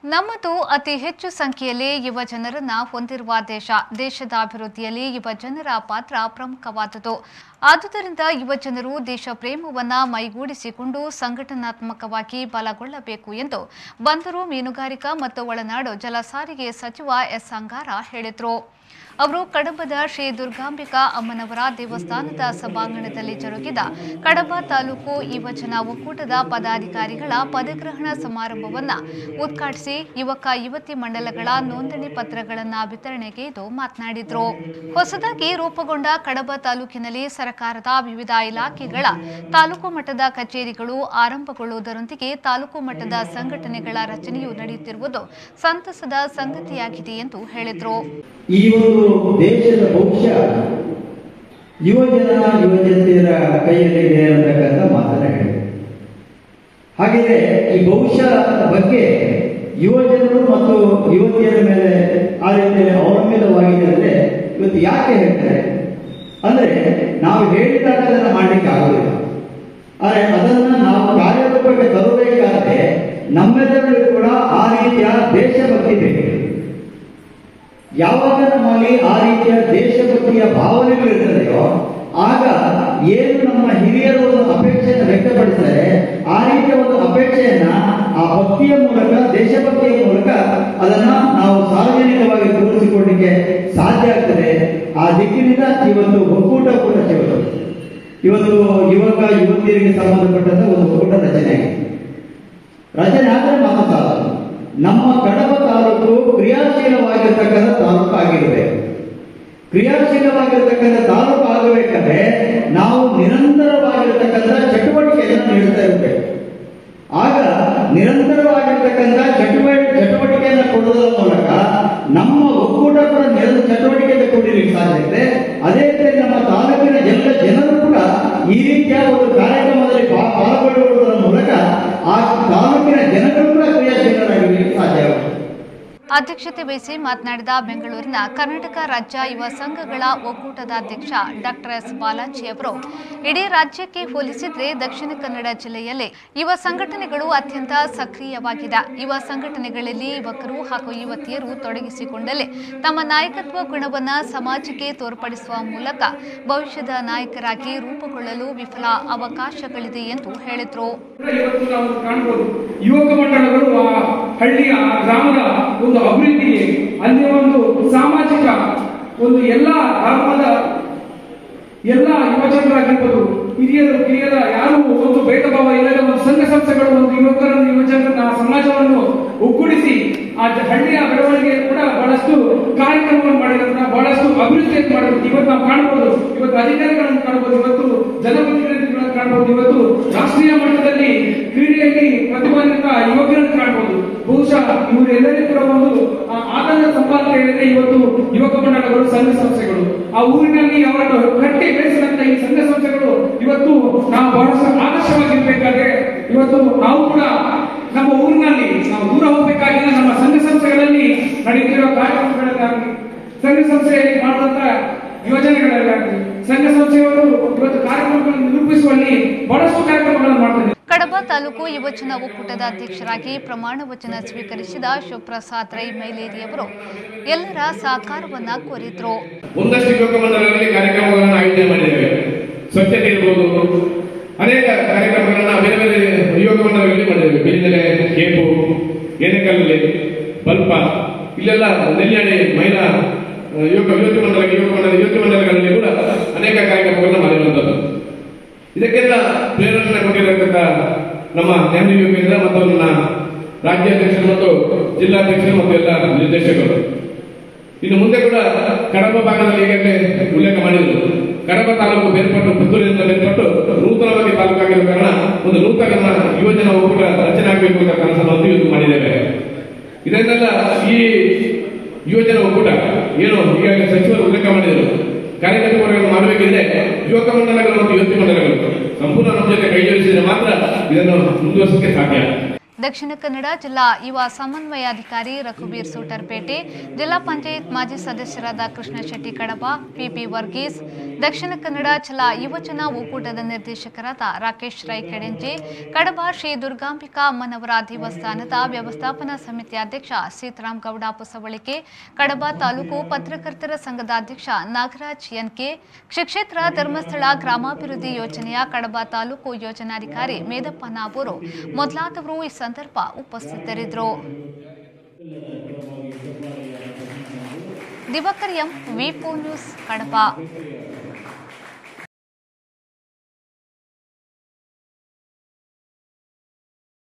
ನಮ್ಮದು ಅತಿ ಹೆಚ್ಚು ಸಂಖ್ಯೆಯಲ್ಲಿ ಯುವ ಜನರನ್ನ ಹೊಂದಿರುವ ದೇಶದ ಅಭಿವೃದ್ಧಿಯಲ್ಲಿ ಯುವ ಜನರ ಪಾತ್ರ ಪ್ರಮುಖವಾದುದು. ಆದುದರಿಂದ ಯುವ ಜನರು ದೇಶ ಪ್ರೇಮವನ್ನ ಮೈಗೂಡಿಸಿಕೊಂಡು ಸಂಘಟನಾತ್ಮಕವಾಗಿ ಬಲಗೊಳ್ಳಬೇಕು ಎಂದು ಬಂದರು, ಮೀನುಗಾರಿಕಾ ಮತ್ತು ಒಳನಾಡು ಜಲಸಾರಿಗೆ ಸಚಿವ ಎಸ್ ಅಂಗಾರ ಹೇಳಿದರು. ಅವರು ಕಡಬದ ಶ್ರೀ ದುರ್ಗಾಂಬಿಕಾ ಅಮ್ಮನವರ ದೇವಸ್ಥಾನದ ಸಭಾಂಗಣದಲ್ಲಿ ಜರುಗಿದ ಕಡಬ ತಾಲೂಕು ಯುವಜನ ಒಕ್ಕೂಟದ ಪದಾಧಿಕಾರಿಗಳ ಪದಗ್ರಹಣ ಸಮಾರಂಭವನ್ನು ಉದ್ಘಾಟಿಸಿ ಯುವಕ ಯುವತಿ ಮಂಡಲಗಳ ನೋಂದಣಿ ಪತ್ರಗಳನ್ನು ವಿತರಣೆಗೈದು ಮಾತನಾಡಿದರು. ಹೊಸದಾಗಿ ರೂಪುಗೊಂಡ ಕಡಬ ತಾಲೂಕಿನಲ್ಲಿ ಸರ್ಕಾರದ ವಿವಿಧ ಇಲಾಖೆಗಳ ತಾಲೂಕು ಮಟ್ಟದ ಕಚೇರಿಗಳು ಆರಂಭಗೊಳ್ಳುವುದರೊಂದಿಗೆ ತಾಲೂಕು ಮಟ್ಟದ ಸಂಘಟನೆಗಳ ರಚನೆಯೂ ನಡೆಯುತ್ತಿರುವುದು ಸಂತಸದ ಸಂಗತಿಯಾಗಿದೆ ಎಂದು ಹೇಳಿದರು. ದೇಶದ ಭವಿಷ್ಯ ಯುವಜನತೆಯರ ಕೈಯಲ್ಲಿ ಇದೆ ಅನ್ನತಕ್ಕಂಥ ಮಾತನ್ನ ಹೇಳಿದೆ. ಹಾಗೆಯೇ ಈ ಭವಿಷ್ಯದ ಬಗ್ಗೆ ಯುವಜನರು ಮತ್ತು ಯುವತಿಯರ ಮೇಲೆ ಆ ರೀತಿಯಲ್ಲಿ ಅವಲಂಬಿತವಾಗಿದೆ ಅಂದ್ರೆ ಇವತ್ತು ಯಾಕೆ ಹೇಳ್ತಾರೆ ಅಂದ್ರೆ ನಾವು ಹೇಳಿದಾಗ ಅದನ್ನು ಮಾಡಲಿಕ್ಕೆ ಆಗುವುದಿಲ್ಲ. ಆದರೆ ಅದನ್ನು ನಾವು ಕಾರ್ಯರೂಪಕ್ಕೆ ತರಬೇಕಾದ್ರೆ ನಮ್ಮೆಲ್ಲರಿಗೂ ಕೂಡ ಆ ರೀತಿಯ ದೇಶಭಕ್ತಿ ಬೇಕು. ಯಾವಾಗ ನಮ್ಮಲ್ಲಿ ಆ ರೀತಿಯ ದೇಶಭಕ್ತಿಯ ಭಾವನೆಗಳಿರ್ತದೆಯೋ ಆಗ ಏನು ನಮ್ಮ ಹಿರಿಯರು ಒಂದು ಅಪೇಕ್ಷೆಯನ್ನು ವ್ಯಕ್ತಪಡಿಸಿದರೆ ಆ ರೀತಿಯ ಒಂದು ಅಪೇಕ್ಷೆಯನ್ನ ಆ ಭಕ್ತಿಯ ಮೂಲಕ, ದೇಶಭಕ್ತಿಯ ಮೂಲಕ ಅದನ್ನ ನಾವು ಸಾರ್ವಜನಿಕವಾಗಿ ತೋರಿಸಿಕೊಳ್ಳಲಿಕ್ಕೆ ಸಾಧ್ಯ ಆಗ್ತದೆ. ಆ ದಿಕ್ಕಿನಿಂದ ಇವತ್ತು ಒಕ್ಕೂಟ ಕೂಡ ಇವತ್ತು ಯುವಕ ಯುವತಿಯರಿಗೆ ಸಂಬಂಧಪಟ್ಟಂತ ಒಂದು ಒಕ್ಕೂಟ ರಚನೆ ಆದರೆ ಮಾತ್ರ ಸಾಲದು. ನಮ್ಮ ಕಡಬ ತಾಲೂಕು ಕ್ರಿಯಾಶೀಲವಾಗಿರ್ತಕ್ಕಂಥ ತಾಲೂಕು ಆಗಿರಬೇಕು. ಕ್ರಿಯಾಶೀಲವಾಗಿರ್ತಕ್ಕಂಥ ತಾಲೂಕು ಆಗಬೇಕಂದ್ರೆ ನಾವು ನಿರಂತರವಾಗಿರ್ತಕ್ಕಂಥ ಚಟುವಟಿಕೆಯನ್ನು ನೀಡ್ತಾ ಇರಬೇಕು. ಆಗ ನಿರಂತರವಾಗಿರ್ತಕ್ಕಂಥ ಚಟುವಟಿಕೆಯನ್ನು ಕೊಡುವುದರ ಮೂಲಕ ನಮ್ಮ ಒಕ್ಕೂಟ ಕೂಡ ಚಟುವಟಿಕೆಯನ್ನು ಕೊಡಲಿಕ್ಕೆ ಸಾಧ್ಯ ಇದೆ. ಅದೇ ರೀತಿ ನಮ್ಮ ತಾಲೂಕಿನ ಎಲ್ಲ ಜನರು ಕೂಡ ಈ ರೀತಿಯ ಒಂದು ಕಾರ್ಯಕ್ರಮದಲ್ಲಿ ಪಾಲ್ಗೊಳ್ಳುವುದರ ಮೂಲಕ ಆ ತಾಲೂಕಿನ ಜನರು ಕೂಡ ಕ್ರಿಯಾಶೀಲರಾಗಿರಲಿಕ್ಕೆ ಸಾಧ್ಯವಾಗುತ್ತದೆ. ಅಧ್ಯಕ್ಷತೆ ವಹಿಸಿ ಮಾತನಾಡಿದ ಬೆಂಗಳೂರಿನ ಕರ್ನಾಟಕ ರಾಜ್ಯ ಯುವ ಸಂಘಗಳ ಒಕ್ಕೂಟದ ಅಧ್ಯಕ್ಷ ಡಾಕ್ಟರ್ ಎಸ್ ಬಾಲಾಜಿ ಅವರು, ಇಡೀ ರಾಜ್ಯಕ್ಕೆ ಹೋಲಿಸಿದ್ರೆ ದಕ್ಷಿಣ ಕನ್ನಡ ಜಿಲ್ಲೆಯಲ್ಲಿ ಯುವ ಸಂಘಟನೆಗಳು ಅತ್ಯಂತ ಸಕ್ರಿಯವಾಗಿದೆ. ಯುವ ಸಂಘಟನೆಗಳಲ್ಲಿ ಯುವಕರು ಹಾಗೂ ಯುವತಿಯರು ತೊಡಗಿಸಿಕೊಂಡಲ್ಲಿ ತಮ್ಮ ನಾಯಕತ್ವ ಗುಣವನ್ನು ಸಮಾಜಕ್ಕೆ ತೋರ್ಪಡಿಸುವ ಮೂಲಕ ಭವಿಷ್ಯದ ನಾಯಕರಾಗಿ ರೂಪುಗೊಳ್ಳಲು ವಿಫಲ ಅವಕಾಶಗಳಿದೆ ಎಂದು ಹೇಳಿದರು. ಯುವಕ ಮಂಡಳಗಳು ಹಳ್ಳಿಯ ಗ್ರಾಮದ ಒಂದು ಅಭಿವೃದ್ಧಿಗೆ, ಅಲ್ಲಿ ಒಂದು ಸಾಮಾಜಿಕ ಒಂದು ಎಲ್ಲ ಧರ್ಮದ ಎಲ್ಲ ಯುವಜನರಾಗಿರ್ಬೋದು, ಕಿರಿಯರ ಯಾರು ಒಂದು ಭೇದ ಭಾವ ಇಲ್ಲದ ಒಂದು ಸಂಘ ಸಂಸ್ಥೆಗಳು ಒಂದು ಯುವಕರನ್ನು ಯುವಜನರನ್ನ ಸಮಾಜವನ್ನು ಒಗ್ಗೂಡಿಸಿ ಆ ಹಳ್ಳಿಯ ಬೆಳವಣಿಗೆ ಕೂಡ ಬಹಳಷ್ಟು ಕಾರ್ಯಕ್ರಮಗಳನ್ನು ಮಾಡಿರೋದನ್ನ ಬಹಳಷ್ಟು ಅಭಿವೃದ್ಧಿಯನ್ನು ಮಾಡಬೇಕು. ಇವತ್ತು ನಾವು ಕಾಣಬಹುದು, ಇವತ್ತು ಅಧಿಕಾರಿಗಳನ್ನು ಕಾಣಬಹುದು, ಇವತ್ತು ಜನಪ್ರತಿನಿಧಿಗಳನ್ನು ಕಾಣಬಹುದು, ಇವತ್ತು ರಾಷ್ಟ್ರೀಯ ಮಟ್ಟದಲ್ಲಿ ಕ್ರೀಡೆಯಲ್ಲಿ ಪ್ರತಿಭಾನ್ವಿತ ಯುವಕರನ್ನು ಕಾಣಬಹುದು. ಬಹುಶಃ ಇವರೆಲ್ಲರಿಗೂ ಕೂಡ ಒಂದು ಆನಂದ ಸಂಪಾದನೆ ಹೇಳಿದ್ರೆ ಇವತ್ತು ಯುವಕ ಮಂಡಳಗಳು, ಸಂಘ ಸಂಸ್ಥೆಗಳು, ಆ ಊರಿನಲ್ಲಿ ಅವರನ್ನು ಕಟ್ಟಿ ಬೆಳೆಸಿದಂತ ಈ ಸಂಘ ಸಂಸ್ಥೆಗಳು ಇವತ್ತು ನಾವು ಬಹಳಷ್ಟು ಆದರ್ಶವಾಗಿರ್ಬೇಕಾದ್ರೆ ಇವತ್ತು ನಾವು ಕೂಡ ನಮ್ಮ ಊರಿನಲ್ಲಿ ನಾವು ದೂರ ಹೋಗಬೇಕಾಗಿಲ್ಲ. ನಮ್ಮ ಸಂಘ ಸಂಸ್ಥೆಗಳಲ್ಲಿ ನಡೆಯುತ್ತಿರುವ ಕಾರ್ಯಕ್ರಮಗಳಾಗಲಿ, ಸಂಘ ಸಂಸ್ಥೆಯಲ್ಲಿ ಮಾಡುವಂತ ಯೋಜನೆಗಳಾಗಲಿ, ಸಂಘ ಸಂಸ್ಥೆಯವರು ಇವತ್ತು ಕಾರ್ಯಕ್ರಮಗಳನ್ನು ನಿರೂಪಿಸುವಲ್ಲಿ ಬಹಳಷ್ಟು ಕಾರ್ಯಕ್ರಮಗಳನ್ನು ಮಾಡ್ತಾರೆ. ಕಡಬ ತಾಲೂಕು ಯುವಜನ ಒಕ್ಕೂಟದ ಅಧ್ಯಕ್ಷರಾಗಿ ಪ್ರಮಾಣ ವಚನ ಸ್ವೀಕರಿಸಿದ ಶಿವಪ್ರಸಾದ್ ರೈ ಮೈಲೇರಿಯವರು ಎಲ್ಲರ ಸಹಕಾರವನ್ನ ಕೋರಿದ್ರು. ಒಂದಷ್ಟು ಯುವಕ ಮಂಡಲಗಳಲ್ಲಿ ಕಾರ್ಯಕ್ರಮಗಳನ್ನು ಆಯೋಜನೆ ಮಾಡಿದ್ದೇವೆ. ಸ್ವಚ್ಛತೆ ಇರಬಹುದು, ಅನೇಕ ಕಾರ್ಯಕ್ರಮಗಳನ್ನ ಬೇರೆ ಬೇರೆ ಯುವಕ ಮಂಡಲಗಳಲ್ಲಿ ಮಾಡಿದ್ದೇವೆ. ಬೆಳ್ಳಿನೆಲೆ, ಕೇಪು, ಏನೆಕಲ್ಲಲ್ಲಿ, ಬಲ್ಪ, ಇಲ್ಲೆಲ್ಲ ನೆಲ್ಯಾಡಿ ಮಹಿಳಾ ಯುವತಿ ಮಂಡಲಗಳಲ್ಲಿ ಕೂಡ ಅನೇಕ ಕಾರ್ಯಕ್ರಮಗಳನ್ನ ಮಾಡಿರುವಂತದ್ದು. ಇದಕ್ಕೆಲ್ಲ ಪ್ರೇರಣೆ ಕೊಟ್ಟಿರತಕ್ಕ ನಮ್ಮ ನೆಹರು ಯುವಕರಿಂದ ಮತ್ತು ನನ್ನ ರಾಜ್ಯಾಧ್ಯಕ್ಷರು ಮತ್ತು ಜಿಲ್ಲಾಧ್ಯಕ್ಷರು ಮತ್ತು ಎಲ್ಲ ನಿರ್ದೇಶಕರು. ಇನ್ನು ಮುಂದೆ ಕೂಡ ಕಡಬ ಭಾಗದಲ್ಲಿ ಈಗಾಗಲೇ ಉಲ್ಲೇಖ ಮಾಡಿದ್ರು. ಕಡಬ ತಾಲೂಕು ಬೇರ್ಪಟ್ಟು ಪುತ್ತೂರಿನಿಂದ ಬೇರ್ಪಟ್ಟು ನೂತನವಾಗಿ ತಾಲೂಕಾಗಿರುವ ಕಾರಣ ಒಂದು ನೂತನ ಯುವಜನ ಒಕ್ಕೂಟ ರಚನೆ ಆಗಬೇಕು ಅಂತ ಕನಸನ್ನು ಇವತ್ತು ಮಾಡಿದ್ದೇವೆ. ಇದನ್ನೆಲ್ಲ ಈ ಯುವಜನ ಒಕ್ಕೂಟ ಏನು ಈಗಾಗಲೇ ಸಚಿವರು ಉಲ್ಲೇಖ ಮಾಡಿದರು, ಕಾರ್ಯಕರ್ತರುಗಳನ್ನು ಮಾಡಬೇಕಿದ್ರೆ ಯುವಕ ಮಂಡಲಗಳು ಮತ್ತು ಯುವತಿ ಮಂಡಲಗಳು ಸಂಪೂರ್ಣ ನಮ್ಮ ಜೊತೆ ಕೈ ಜೋಡಿಸಿದರೆ ಮಾತ್ರ ಇದನ್ನು ಮುಂದುವರಿಸಲಿಕ್ಕೆ ಸಾಧ್ಯ. ದಕ್ಷಿಣ ಕನ್ನಡ ಜಿಲ್ಲಾ ಯುವ ಸಮನ್ವಯಾಧಿಕಾರಿ ರಘುಬೀರ್ ಸೂಟರ್ಪೇಟೆ, ಜಿಲ್ಲಾ ಪಂಚಾಯತ್ ಮಾಜಿ ಸದಸ್ಯರಾದ ಕೃಷ್ಣ ಶೆಟ್ಟಿ ಕಡಬ, ಪಿಪಿ ವರ್ಗೀಸ್, ದಕ್ಷಿಣ ಕನ್ನಡ ಜಿಲ್ಲಾ ಯುವಜನ ಒಕ್ಕೂಟದ ನಿರ್ದೇಶಕರಾದ ರಾಕೇಶ್ ರೈ ಕೆಡೆಂಜೆ, ಕಡಬ ಶ್ರೀ ದುರ್ಗಾಂಬಿಕಾ ಅಮ್ಮನವರ ದೇವಸ್ಥಾನದ ವ್ಯವಸ್ಥಾಪನಾ ಸಮಿತಿ ಅಧ್ಯಕ್ಷ ಸೀತಾರಾಮ್ ಗೌಡ ಪುಸವಳಿಕೆ, ಕಡಬ ತಾಲೂಕು ಪತ್ರಕರ್ತರ ಸಂಘದ ಅಧ್ಯಕ್ಷ ನಾಗರಾಜ್ ಎನ್ಕೆ, ಶ್ರೀಕ್ಷೇತ್ರ ಧರ್ಮಸ್ಥಳ ಗ್ರಾಮಾಭಿವೃದ್ಧಿ ಯೋಜನೆಯ ಕಡಬ ತಾಲೂಕು ಯೋಜನಾಧಿಕಾರಿ ಮೇದಪ್ಪ ನಾಬೂರು ಮೊದಲಾದವರು ಈ ಸಂದರ್ಭ ಉಪಸ್ಥಿತರಿದ್ದರು. ದಿವಾಕರ್ ಎಂ, ವಿ4 ನ್ಯೂಸ್, ಕಡಬ.